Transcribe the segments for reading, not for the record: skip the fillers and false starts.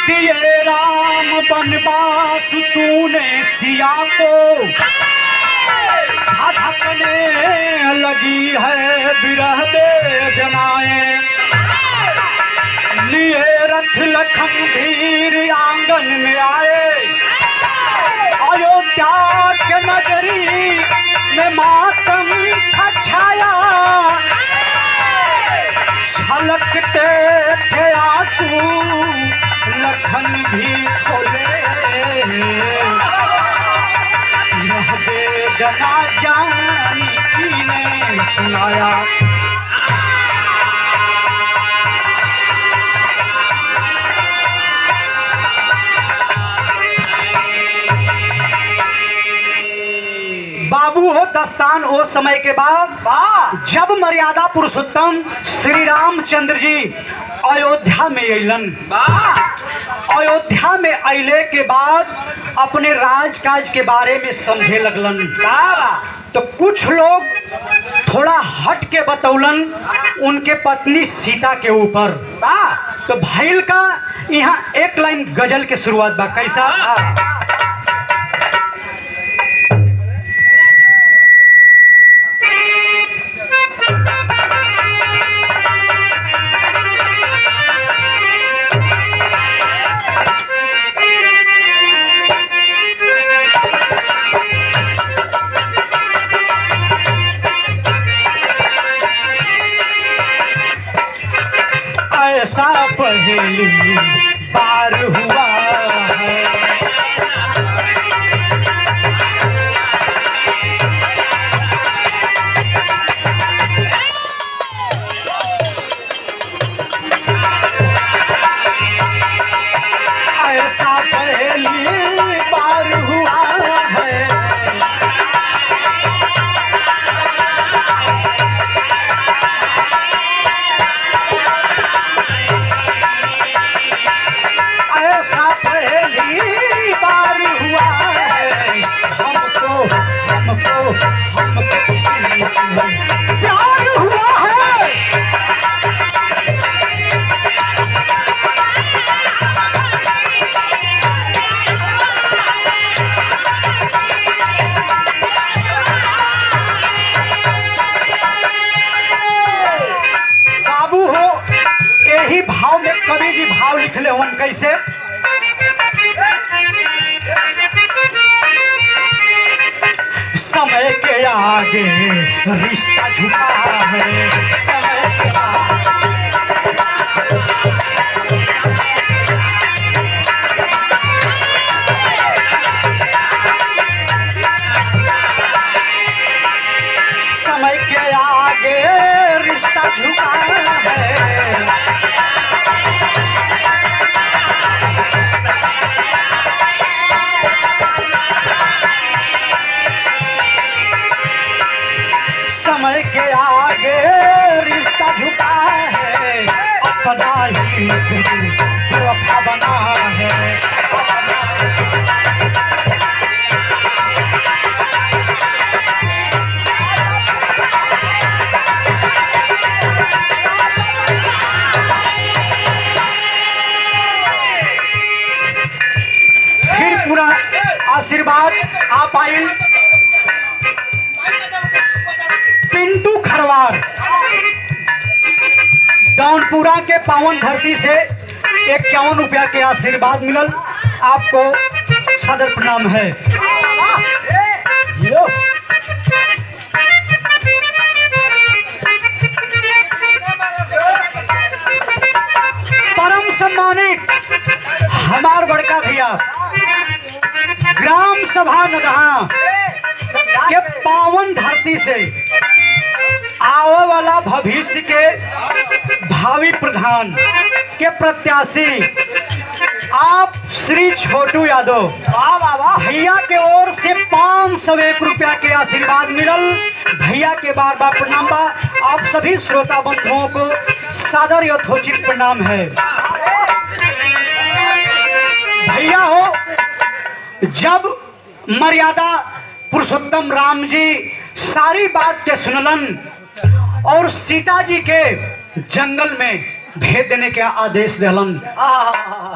दिए राम बनवास तूने सिया को, धधकने लगी है विरह वेदनाएं। लिए रथ लखन धीर आंगन में आए, अयोध्या के नगरी में मातम था छाया। छलकते थे आंसू लखन भी खोले, यह वेदना जानकी ने सुनाया। बाबू हो दस्तान ओ समय के बाद जब मर्यादा पुरुषोत्तम श्री रामचंद्र जी अयोध्या में अलन। अयोध्या में अले के बाद अपने राजकाज के बारे में समझे लगलन। तो कुछ लोग थोड़ा हट के बतौलन उनके पत्नी सीता के ऊपर। तो भैल का यहाँ एक लाइन गजल के शुरुआत बा, कैसा? ऐसा पहली बार हुआ है, ऐसा पहली बार हुआ है। प्यार हुआ है, बाबू हो यही भाव में कवि जी भाव लिखले हुन कैसे? समय के आगे रिश्ता झुका है, समय के आगे समय के आगे रिश्ता झुका है। समय के आगे रिश्ता झुका है, अपना ही वफा बना है। फिर पूरा आशीर्वाद आप आई पिंटू खरवार दानपुरा के पावन धरती से 51 रुपया के आशीर्वाद मिलल। आपको सदर प्रणाम है। परम सम्मानित हमार बड़का भैया ग्राम सभा नदहा के पावन धरती से आवे वाला भविष्य के भावी प्रधान के प्रत्याशी आप श्री छोटू यादव भैया के ओर से 501 रुपया के आशीर्वाद मिलल। भैया के बार बार प्रणाम बा। आप सभी श्रोता बंधुओं को सादर यथोचित प्रणाम है। भैया हो, जब मर्यादा पुरुषोत्तम राम जी सारी बात के सुनलन और सीता जी के जंगल में भेज देने के आदेश दिलन।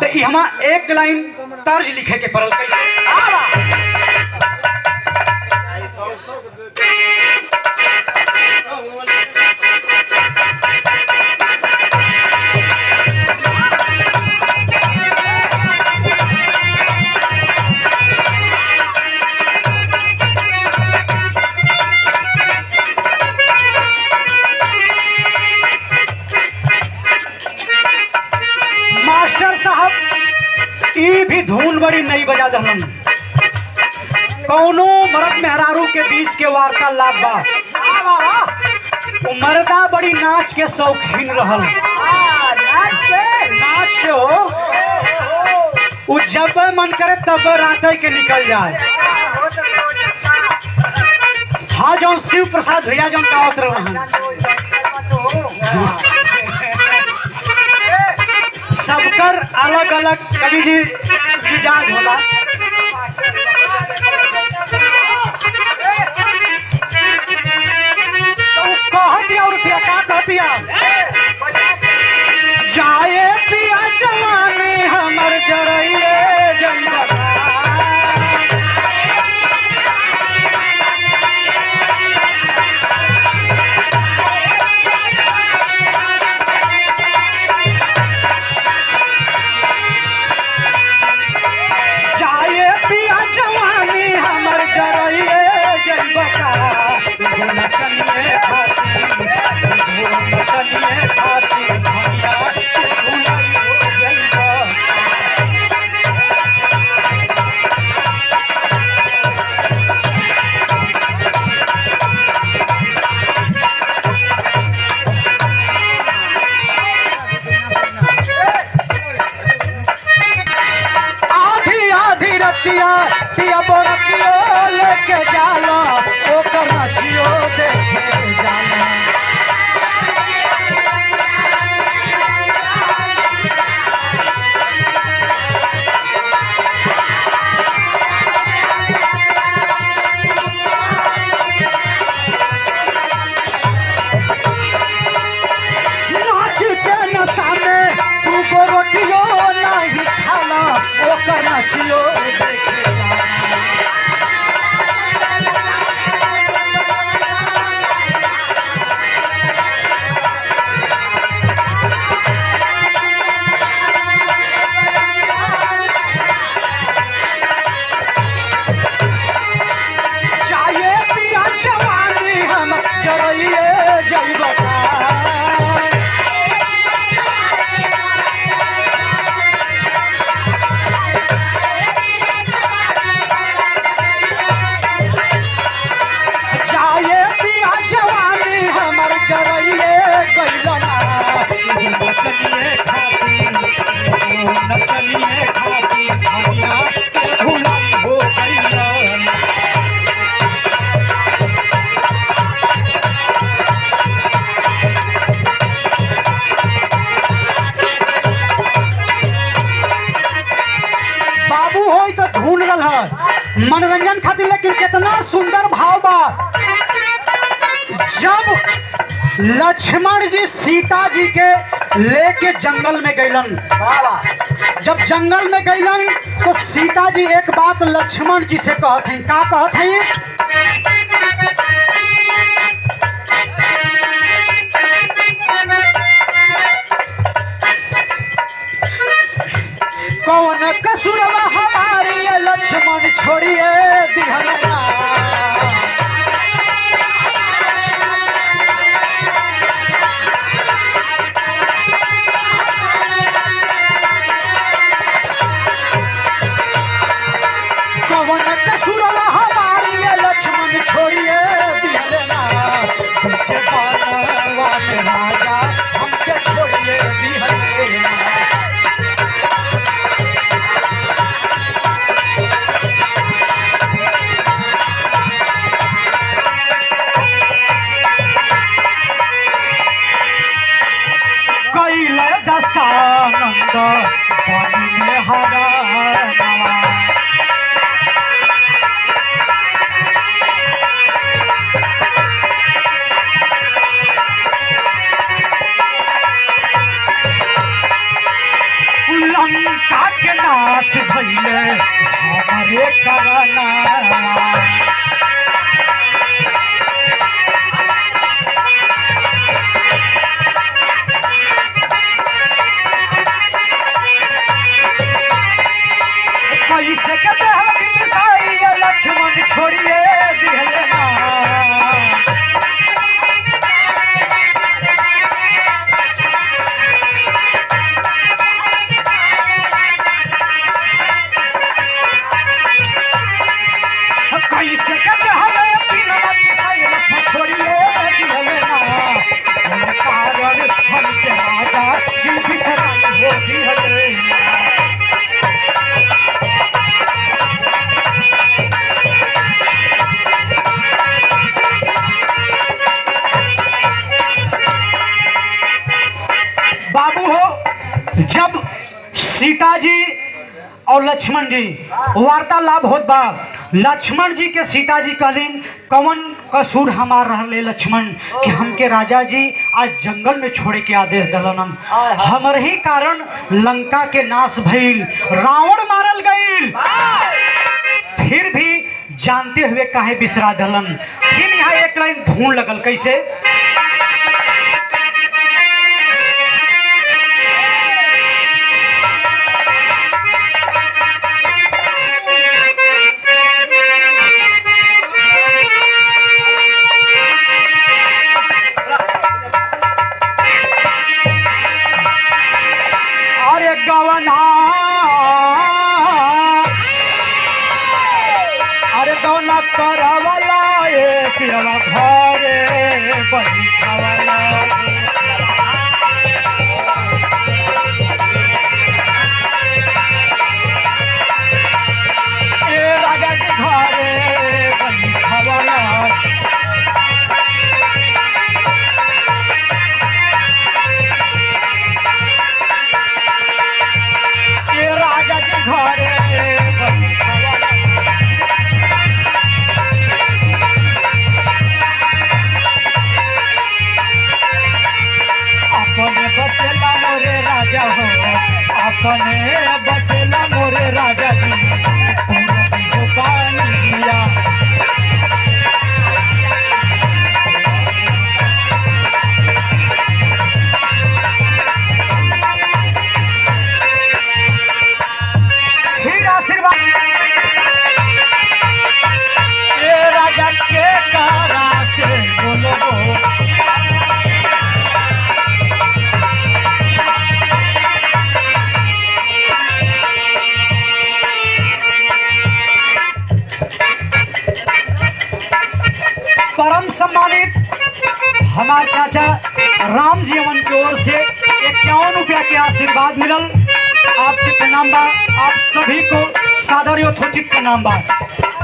तो यहाँ एक लाइन तर्ज लिखे के पड़ल कैसे। मास्टर साहब ई भी धुन बड़ी नहीं बजा दहलन। कौनो मर्द मेहरारू के बीच के वार्तालाप बा। वो मर्दा बड़ी नाच के शौकीन रहल। नाच के हो वो जब मन करे तब रात के निकल जाए। हाँ जो शिव प्रसाद भैया जो गावत रहन सबकर अलग अलग कवि जी मिजाज होला। तो कहतिया और क्या कहतिया जाए पिया जवानी हमर जरइए जंगल। पिया बोरतियो लेके जाला ओ करतियो देखे जाला। नाच के नशा में तू बोरतियो नहीं खाला ओ करतियो मनोरंजन खातिर। लेकिन कितना सुंदर भाव बा। जब लक्ष्मण जी सीता जी के लेके जंगल में गईलन, जब जंगल में गईलन तो सीता जी एक बात लक्ष्मण जी से कहत हैं। का कहत हैं? कौन कसूरवा हमारी लक्ष्मण छोड़िए दिहलना। कौन कसूरवा हमारी लक्ष्मण छोड़िए दिहलना। हमके बालवा में राजा हमके छोड़िए दिहलना। लंका के नाश भइले हमारे करना। कैसे कहते हम कि मिसाई लक्ष्मण छोड़िए दिहले ना। कैसे कहते हमें बिना मिसाई लक्ष्मण छोड़िए दिहले ना। कारण हम के राजा जी बिसराई हो दिहले ना। बाबू हो, जब सीता जी और लक्ष्मण जी वार्तालाप होत बा, लक्ष्मण जी के सीता जी कहलीन कवन कसूर हमार रहले लक्ष्मण कि हमके राजा जी आज जंगल में छोड़े के आदेश दलन। हमर ही कारण लंका के नाश भइल, रावण मारल गईल, फिर भी जानते हुए काहे बिसरा दलन। फिर यहाँ एक लाइन धून लगल, कैसे? अरे गौना करवला पियवा घरे बैठवला। ए राजा के घरे बैठवला। राजा के घरे अपने बसेला मोरे राजा हो, अपने बसेला मोरे राजा जी हो पानी दिया। ये राजा के कारा से बोलो परम सम्मानित हमारे चाचा राम जीवन की ओर से 51 रुपया के आशीर्वाद मिलल। आपके प्रणाम बा, आप सभी को सादर यथोचित प्रणाम बा।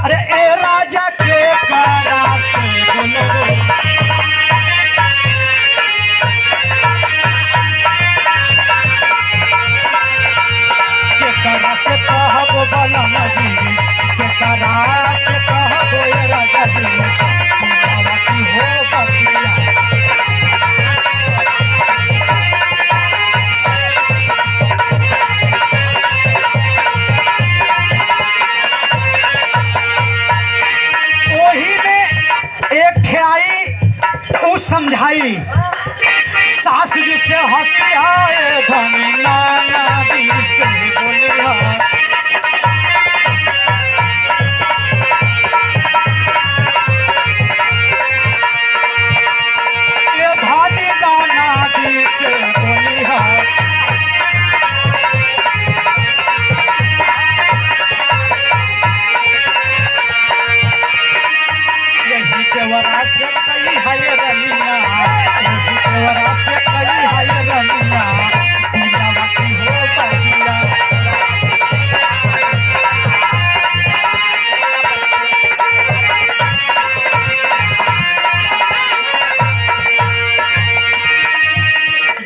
अरे ए राजा के कारा से बोलो के कारा से कहबो बलम जी, के कारा से कहबो ए राजा जी की हो बतिया। समझाई सास जी से हंसी आए धनी नाना दी से बोलिया। ये धनी नाना दी से बोलिया। यही देवरा से कई है रनिया, यही देवरा से कई है रनिया, दिलवा की हो बतिया।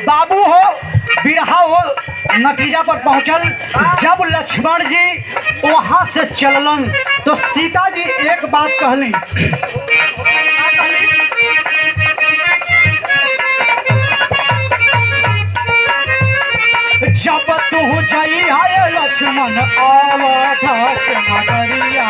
बाबू हो, बिरहा हो नतीजा पर पहुंचल। जब लक्ष्मण जी वहां से चललन तो सीता जी एक बात कहली, जब तू जइहा लक्ष्मण अवध के नगरिया।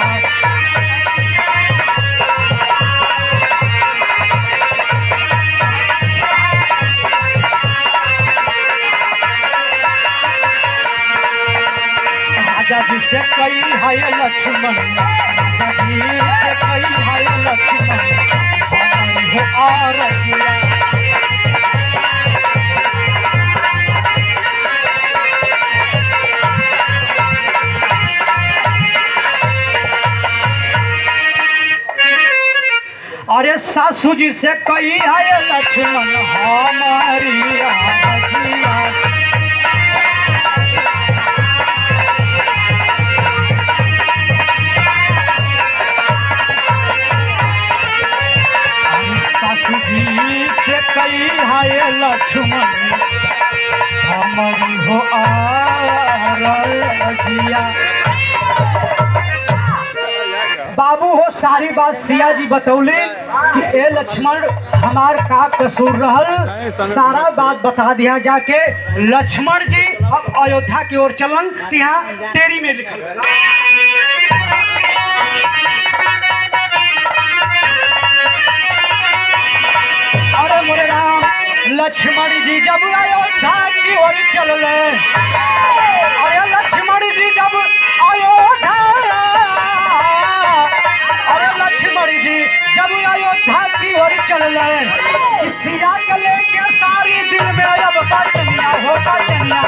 राजा जी से कई है लक्ष्मण, राजा जी से कई है लक्ष्मण, हो और अरे सासू जी से कही है लक्ष्मण हमारी आजिया। सासू जी से कही है लक्ष्मण हमारी हो आजिया। बाबू हो सारी बात सिया जी बतौले कि ए लक्ष्मण हमार का कसूर रहल, सारा बात बता दिया जाके। लक्ष्मण जी अब अयोध्या की ओर चलन, यहाँ टेरी में लिखल। अरे मोरे राम, लक्ष्मण जी जब अयोध्या की ओर चलले, अरे लक्ष्मण जी जब अयोध्या, अरे लक्ष्मण जी जब अयोध्या की ओर चलले, सिया के लेके सारी दिन में अब बचनिया हो बचनिया।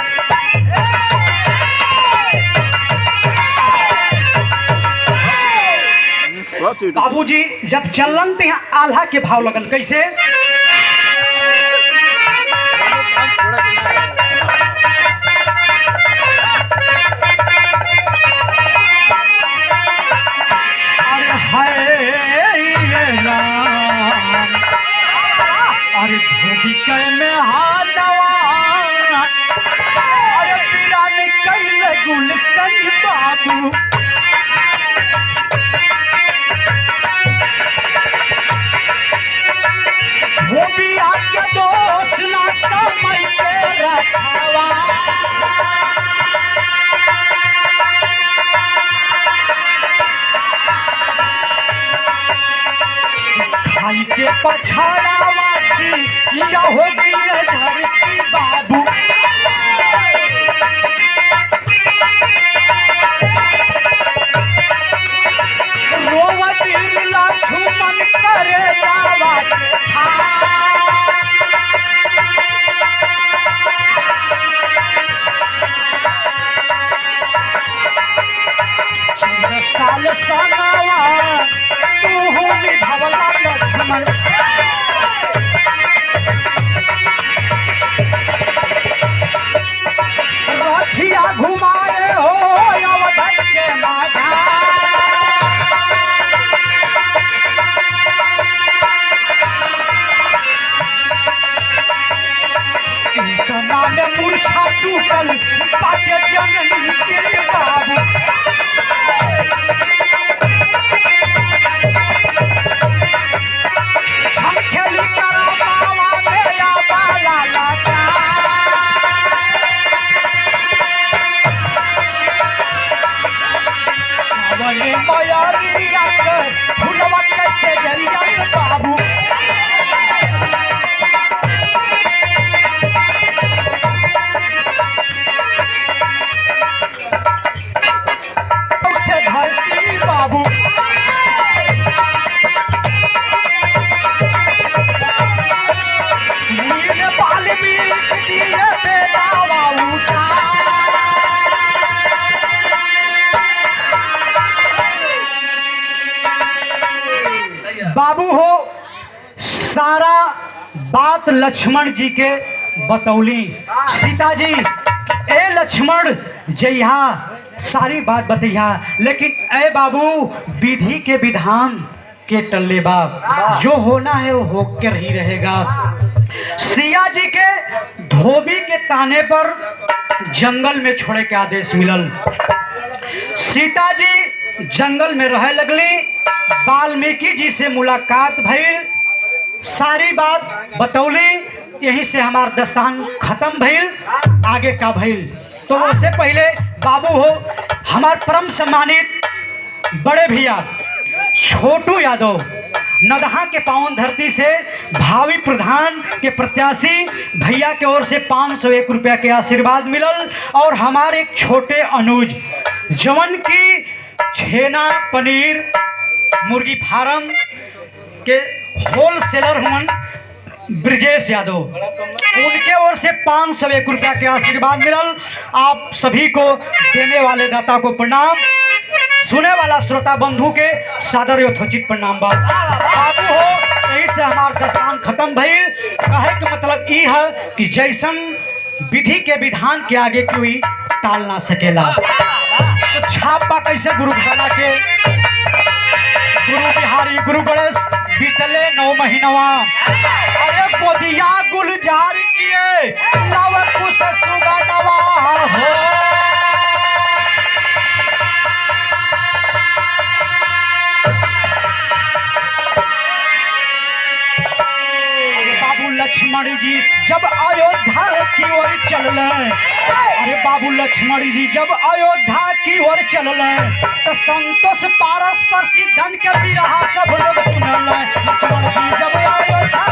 बाबूजी जब चलन तो यहाँ आल्हा के भाव लगन कैसे? अरे धोबी के में हाथवा, अरे पीरा निकल गुलशन बाबू। धोबी आके दोस्त ना समय के रखवा, खाई के पछाड़ा या होगी धरती बाबू। रोवती लक्ष्मण करे जावा साल सनावा तू हो निभवला लक्ष्मण। रथिया घुमाए हो अवध के माझा, इनका में मूर्छा टूटल पाके जननी के बाबू। छमखेली करा बाबा में या बाला लाचा, मयारिया के फुलवा कैसे जरिया बाबू। धरती बाबू वाल्मीकि दिए बेदावा उठा, बाबू हो सारा बात लक्ष्मण जी के बतौली। सीता जी ए लक्ष्मण जइहा सारी बात बतैया, लेकिन ए बाबू विधि के विधान के टल्ले बाप जो होना है वो होकर ही रहेगा। सिया जी के धोबी के ताने पर जंगल में छोड़े के आदेश मिलल। सीता जी जंगल में रहे लगली, वाल्मीकि जी से मुलाकात भइल, सारी बात बतौली। यहीं से हमार दस्तान खत्म भइल, आगे का भइल। तो उससे पहले बाबू हो हमारे परम सम्मानित बड़े भैया छोटू यादव नदहा के पावन धरती से भावी प्रधान के प्रत्याशी भैया के ओर से 501 रुपया के आशीर्वाद मिलल। और हमारे एक छोटे अनुज जवन की छेना पनीर मुर्गी फार्म के होलसेलर हुन ब्रजेश यादव, उनके ओर से 501 रुपया के आशीर्वाद मिलल। आप सभी को देने वाले दाता को प्रणाम, सुने वाला श्रोता बंधु के सादर यथोचित प्रणाम बाबू हो। यही से हमार दस्तान खत्म भइल। कहे के मतलब ई है कि जैसन विधि के विधान के आगे कोई टाल ना सकेला। तो छापा कैसे गुरु घाना के गुरु बिहारी गुरु गणेश बीतले 9 महीनवा, अरे गोदिया गुलजार किए लव कुश सुगनवा हो। लक्ष्मण जी जब अयोध्या की ओर चलले, अरे बाबू लक्ष्मण जी जब अयोध्या की ओर चलले तो संतोष पारस पर धन के बिरहा सब लोग सुनल। लक्ष्मण जी जब अयोध्या